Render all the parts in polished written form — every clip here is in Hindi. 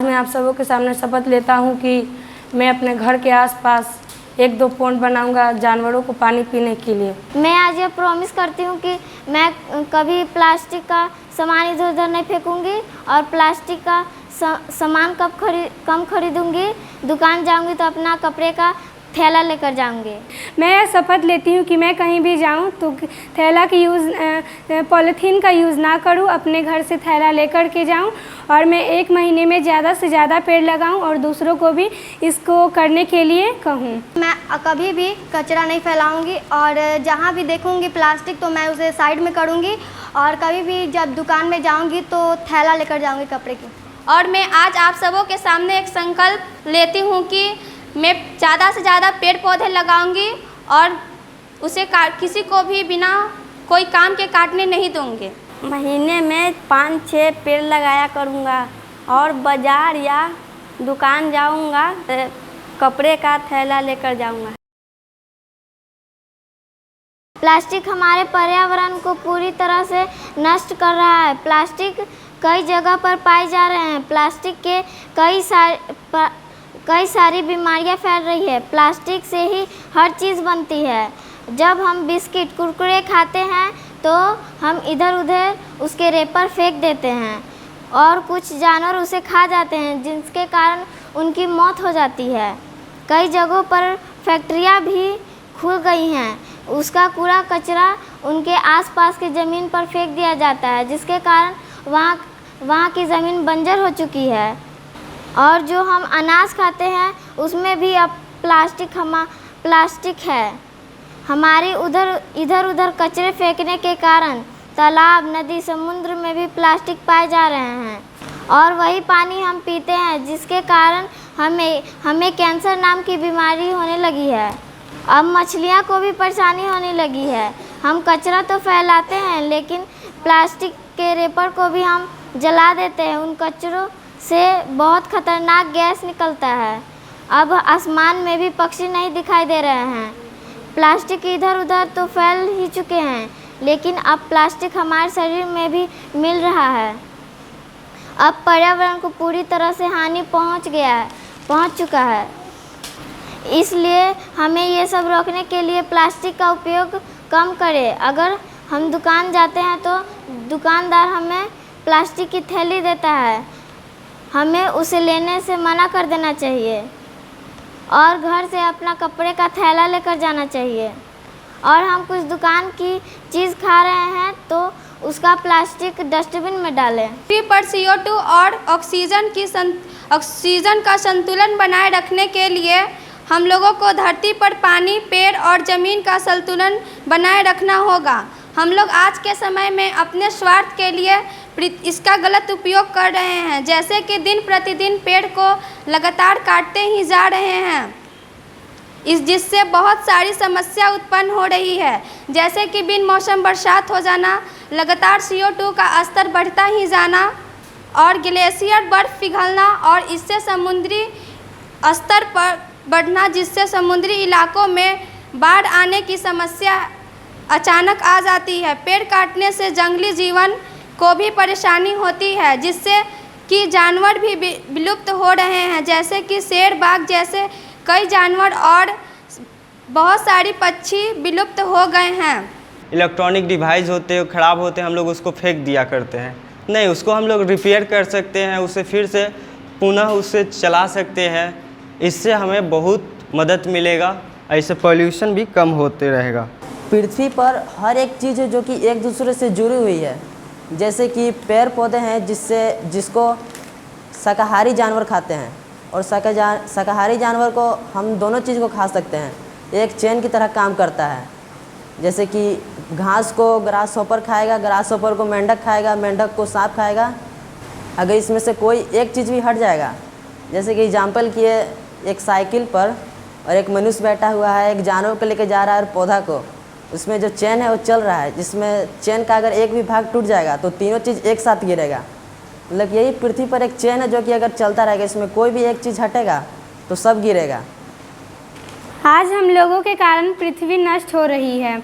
मैं आप सबों के सामने शपथ लेता हूँ कि मैं अपने घर के आसपास 1-2 पॉन्ड बनाऊंगा जानवरों को पानी पीने के लिए। मैं आज ये प्रॉमिस करती हूँ कि मैं कभी प्लास्टिक का सामान इधर उधर नहीं फेंकूंगी और प्लास्टिक का सामान कम खरीदूंगी। दुकान जाऊंगी तो अपना कपड़े का थैला लेकर जाऊंगी। मैं शपथ लेती हूँ कि मैं कहीं भी जाऊँ तो थैला की पॉलीथीन का यूज़ ना करूँ, अपने घर से थैला लेकर के जाऊँ और मैं 1 महीने में ज़्यादा से ज़्यादा पेड़ लगाऊँ और दूसरों को भी इसको करने के लिए कहूँ। मैं कभी भी कचरा नहीं फैलाऊंगी और जहाँ भी देखूंगी प्लास्टिक तो मैं उसे साइड में करूंगी और कभी भी जब दुकान में जाऊंगी तो थैला लेकर जाऊंगी कपड़े की। और मैं आज आप सबों के सामने एक संकल्प लेती हूँ कि मैं ज़्यादा से ज़्यादा पेड़ पौधे लगाऊंगी और उसे किसी को भी बिना कोई काम के काटने नहीं दूंगी। महीने में 5-6 पेड़ लगाया करूँगा और बाज़ार या दुकान जाऊँगा तो कपड़े का थैला लेकर जाऊँगा। प्लास्टिक हमारे पर्यावरण को पूरी तरह से नष्ट कर रहा है। प्लास्टिक कई जगह पर पाए जा रहे हैं। प्लास्टिक के कई सारी बीमारियां फैल रही है। प्लास्टिक से ही हर चीज़ बनती है। जब हम बिस्किट कुरकुरे खाते हैं तो हम इधर उधर उसके रेपर फेंक देते हैं और कुछ जानवर उसे खा जाते हैं, जिसके कारण उनकी मौत हो जाती है। कई जगहों पर फैक्ट्रियां भी खुल गई हैं। उसका कूड़ा कचरा उनके आसपास की ज़मीन पर फेंक दिया जाता है, जिसके कारण वहाँ की ज़मीन बंजर हो चुकी है। और जो हम अनाज खाते हैं उसमें भी अब प्लास्टिक है। हमारी इधर उधर कचरे फेंकने के कारण तालाब, नदी, समुद्र में भी प्लास्टिक पाए जा रहे हैं और वही पानी हम पीते हैं, जिसके कारण हमें कैंसर नाम की बीमारी होने लगी है। अब मछलियाँ को भी परेशानी होने लगी है। हम कचरा तो फैलाते हैं लेकिन प्लास्टिक के रेपर को भी हम जला देते हैं। उन कचरों से बहुत खतरनाक गैस निकलता है। अब आसमान में भी पक्षी नहीं दिखाई दे रहे हैं। प्लास्टिक इधर उधर तो फैल ही चुके हैं, लेकिन अब प्लास्टिक हमारे शरीर में भी मिल रहा है। अब पर्यावरण को पूरी तरह से हानि पहुंच चुका है। इसलिए हमें ये सब रोकने के लिए प्लास्टिक का उपयोग कम करें। अगर हम दुकान जाते हैं तो दुकानदार हमें प्लास्टिक की थैली देता है, हमें उसे लेने से मना कर देना चाहिए और घर से अपना कपड़े का थैला लेकर जाना चाहिए। और हम कुछ दुकान की चीज़ खा रहे हैं तो उसका प्लास्टिक डस्टबिन में डालें। पृथ्वी पर CO2 और ऑक्सीजन का संतुलन बनाए रखने के लिए हम लोगों को धरती पर पानी, पेड़ और ज़मीन का संतुलन बनाए रखना होगा। हम लोग आज के समय में अपने स्वार्थ के लिए इसका गलत उपयोग कर रहे हैं, जैसे कि दिन प्रतिदिन पेड़ को लगातार काटते ही जा रहे हैं, जिससे बहुत सारी समस्या उत्पन्न हो रही है, जैसे कि बिन मौसम बरसात हो जाना, लगातार CO2 का स्तर बढ़ता ही जाना और ग्लेशियर बर्फ पिघलना और इससे समुद्री स्तर पर बढ़ना, जिससे समुद्री इलाकों में बाढ़ आने की समस्या अचानक आ जाती है। पेड़ काटने से जंगली जीवन को भी परेशानी होती है, जिससे कि जानवर भी विलुप्त हो रहे हैं, जैसे कि शेर, बाघ जैसे कई जानवर और बहुत सारी पक्षी विलुप्त हो गए हैं। इलेक्ट्रॉनिक डिवाइस होते हैं, ख़राब होते हैं, हम लोग उसको फेंक दिया करते हैं। नहीं, उसको हम लोग रिपेयर कर सकते हैं, उसे फिर से पुनः उससे चला सकते हैं। इससे हमें बहुत मदद मिलेगा, ऐसे पोल्यूशन भी कम होते रहेगा। पृथ्वी पर हर एक चीज़ है जो कि एक दूसरे से जुड़ी हुई है, जैसे कि पेड़ पौधे हैं जिसको शाकाहारी जानवर खाते हैं और शाकाहारी जानवर को हम दोनों चीज़ को खा सकते हैं। एक चेन की तरह काम करता है, जैसे कि घास को ग्रास हॉपर खाएगा, ग्रास हॉपर को मेंढक खाएगा, मेंढक को सांप खाएगा। अगर इसमें से कोई एक चीज़ भी हट जाएगा, जैसे कि एग्जाम्पल किए एक साइकिल पर और एक मनुष्य बैठा हुआ है, एक जानवर को लेकर जा रहा है और पौधा को, उसमें जो चेन है वो चल रहा है, जिसमें चेन का अगर एक भी भाग टूट जाएगा तो तीनों चीज़ एक साथ गिरेगा। मतलब यही पृथ्वी पर एक चेन है जो कि अगर चलता रहेगा, इसमें कोई भी एक चीज़ हटेगा तो सब गिरेगा। आज हम लोगों के कारण पृथ्वी नष्ट हो रही है।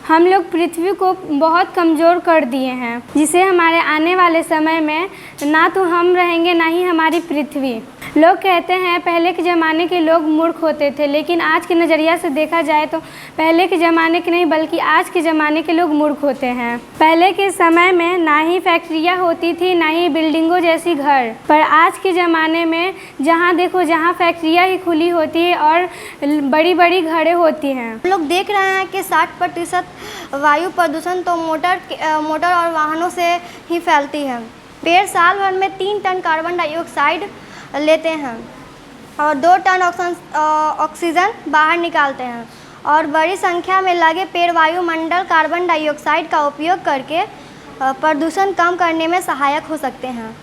हम लोग पृथ्वी को बहुत कमज़ोर कर दिए हैं, जिसे हमारे आने वाले समय में ना तो हम रहेंगे ना ही हमारी पृथ्वी। लोग कहते हैं पहले के ज़माने के लोग मूर्ख होते थे, लेकिन आज के नज़रिया से देखा जाए तो पहले के ज़माने के नहीं बल्कि आज के ज़माने के लोग मूर्ख होते हैं। पहले के समय में ना ही फैक्ट्रियाँ होती थी ना ही बिल्डिंगों जैसी घर, पर आज के ज़माने में जहाँ देखो जहाँ फैक्ट्रियाँ ही खुली होती है और बड़ी बड़ी घरें होती हैं। हम लोग देख रहे हैं कि 60% वायु प्रदूषण तो मोटर और वाहनों से ही फैलती है। पेड़ साल भर में 3 टन कार्बन डाइऑक्साइड लेते हैं और 2 टन ऑक्सीजन बाहर निकालते हैं, और बड़ी संख्या में लगे पेड़ वायुमंडल कार्बन डाइऑक्साइड का उपयोग करके प्रदूषण कम करने में सहायक हो सकते हैं।